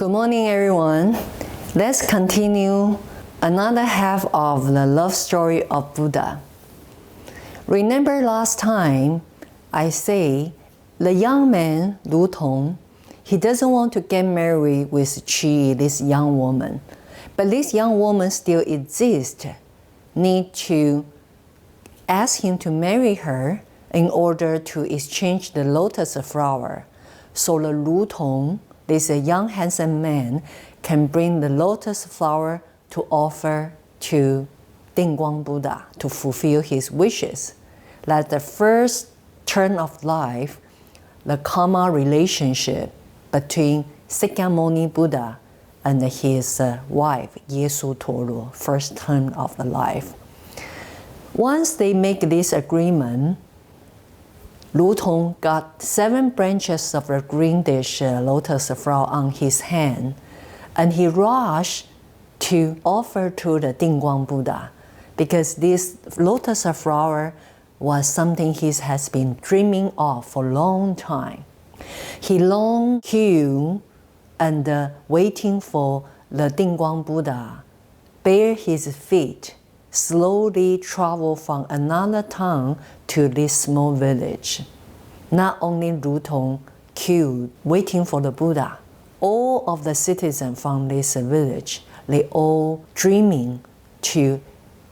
Good morning, everyone. Let's continue another half of the love story of Buddha. Remember last time I say the young man, Lu Tong, he doesn't want to get married with Qi, this young woman. But this young woman still exists, need to ask him to marry her in order to exchange the lotus flower. So the Lu Tong, this young handsome man, can bring the lotus flower to offer to Dingguang Buddha to fulfill his wishes. That the first turn of life, the karma relationship between Sakyamuni Buddha and his wife, Yesu Toru, first turn of the life. Once they make this agreement, Lu Tong got 7 branches of the greenish lotus flower on his hand, and he rushed to offer to the Dingguang Buddha, because this lotus flower was something he has been dreaming of for a long time. He long queued and waiting for the Dingguang Buddha, bare his feet, slowly travel from another town to this small village. Not only Lu Tong queued, waiting for the Buddha, all of the citizens from this village, they all dreaming to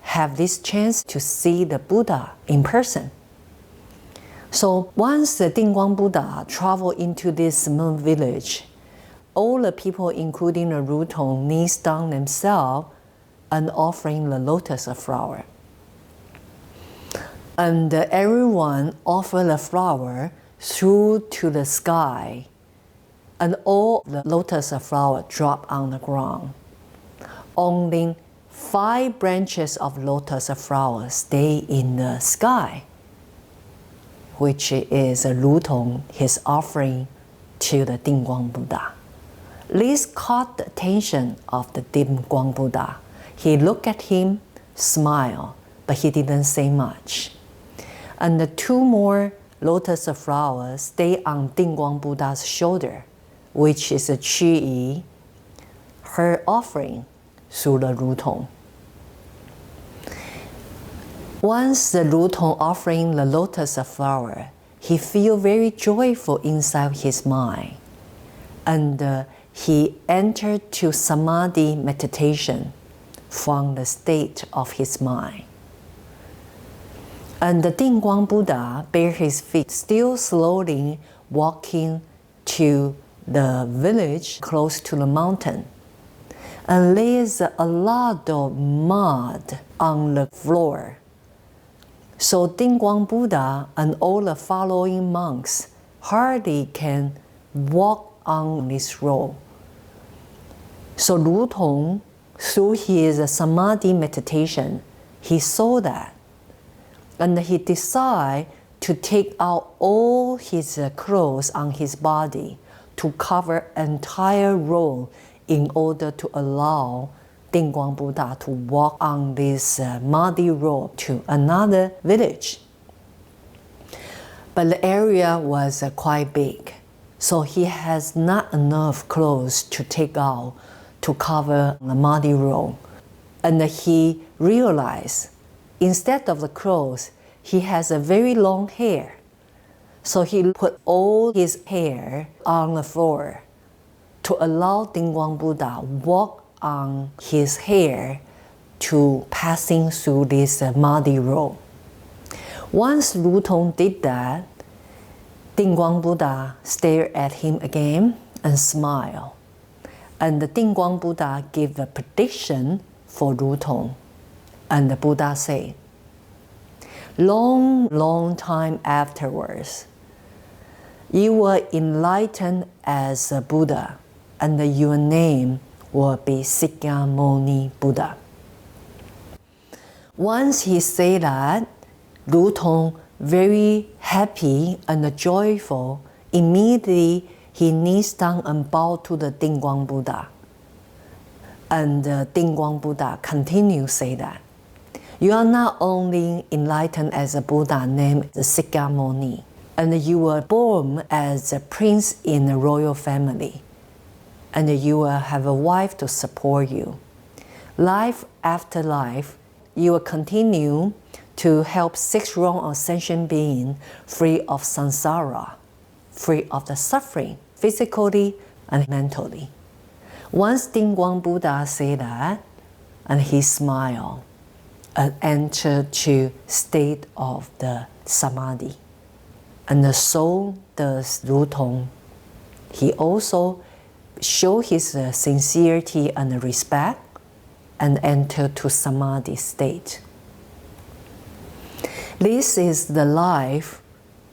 have this chance to see the Buddha in person. So once the Dingguang Buddha traveled into this small village, all the people, including the Lu Tong, knees down themselves and offering the lotus flower. And everyone offered the flower through to the sky, and all the lotus flower dropped on the ground. Only 5 branches of lotus flower stay in the sky, which is Lu Tong, his offering to the Dingguang Buddha. This caught the attention of the Dingguang Buddha. He looked at him, smiled, but he didn't say much. And the 2 more lotus flowers stay on Dingguang Buddha's shoulder, which is a Qi, her offering through the Lu Tong. Once the Lu Tong offering the lotus flower, he feel very joyful inside his mind, and he entered to samadhi meditation from the state of his mind. And the Dingguang Buddha bare his feet, still slowly walking to the village close to the mountain. And there's a lot of mud on the floor. So Dingguang Buddha and all the following monks hardly can walk on this road. So Lu Tong, through his samadhi meditation, he saw that, and he decided to take out all his clothes on his body to cover entire road in order to allow Dingguang Buddha to walk on this muddy road to another village. But the area was quite big, so he has not enough clothes to take out to cover the muddy road. And he realized, instead of the clothes, he has a very long hair. So he put all his hair on the floor to allow Dingguang Buddha walk on his hair to passing through this muddy road. Once Lu Tong did that, Dingguang Buddha stared at him again and smiled. And the Dingguang Buddha gave a prediction for Lu Tong. And the Buddha said, long time afterwards, you will enlighten as a Buddha, and your name will be Sakyamuni Buddha. Once he said that, Lu Tong, very happy and joyful, immediately he knees down and bowed to the Dingguang Buddha. And Dingguang Buddha continued to say that, you are not only enlightened as a Buddha named Sakyamuni, and you were born as a prince in a royal family. and you will have a wife to support you. Life after life, you will continue to help six realms of sentient beings free of samsara, free of the suffering, physically and mentally. Once Dingguang Buddha said that, and he smiled and entered to state of the samadhi. And the soul does Ru Tong. He also showed his sincerity and respect and entered to samadhi state. This is the life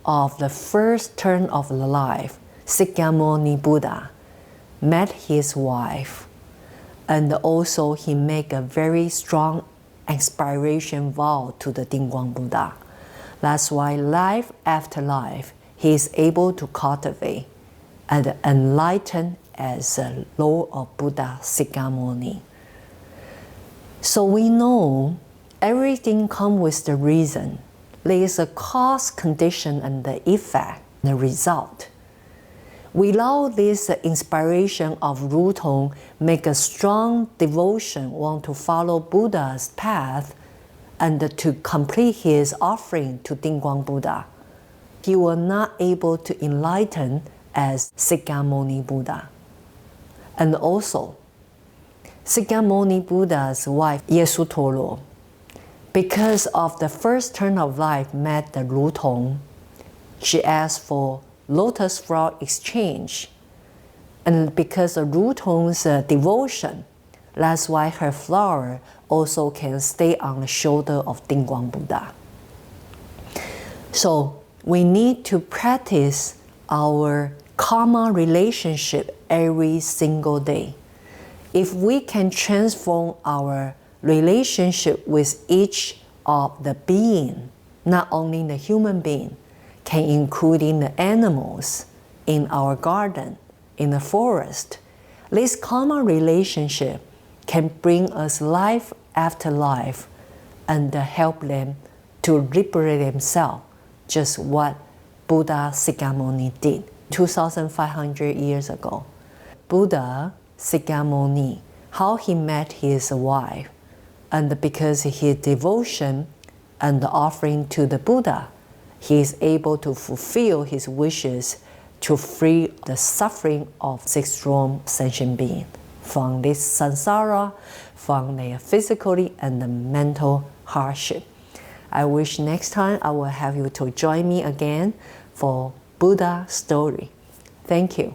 of the first turn of the life. Sikyamuni Buddha met his wife, and also he made a very strong inspiration vow to the Dingguang Buddha. That's why life after life, he is able to cultivate and enlighten as a Lord of Buddha Sikyamuni. So we know everything comes with the reason. There is a cause, condition, and the effect, the result. Without this inspiration of Ru Tong, make a strong devotion, want to follow Buddha's path, and to complete his offering to Dingguang Buddha, he will not able to enlighten as Sikyamuni Buddha. And also, Sikyamuni Buddha's wife, Yesutoro, because of the first turn of life met the Ru Tong, she asked for lotus flower exchange. And because of Ru Tong's devotion, that's why her flower also can stay on the shoulder of Dingguang Buddha. So we need to practice our karma relationship every single day. If we can transform our relationship with each of the being, not only the human being, can including the animals in our garden, in the forest, this karma relationship can bring us life after life and help them to liberate themselves, just what Buddha Sikyamuni did 2,500 years ago. Buddha Sikyamuni, how he met his wife, and because of his devotion and the offering to the Buddha, he is able to fulfill his wishes to free the suffering of six realm sentient beings from this samsara, from their physically and the mental hardship. I wish next time I will have you to join me again for Buddha story. Thank you.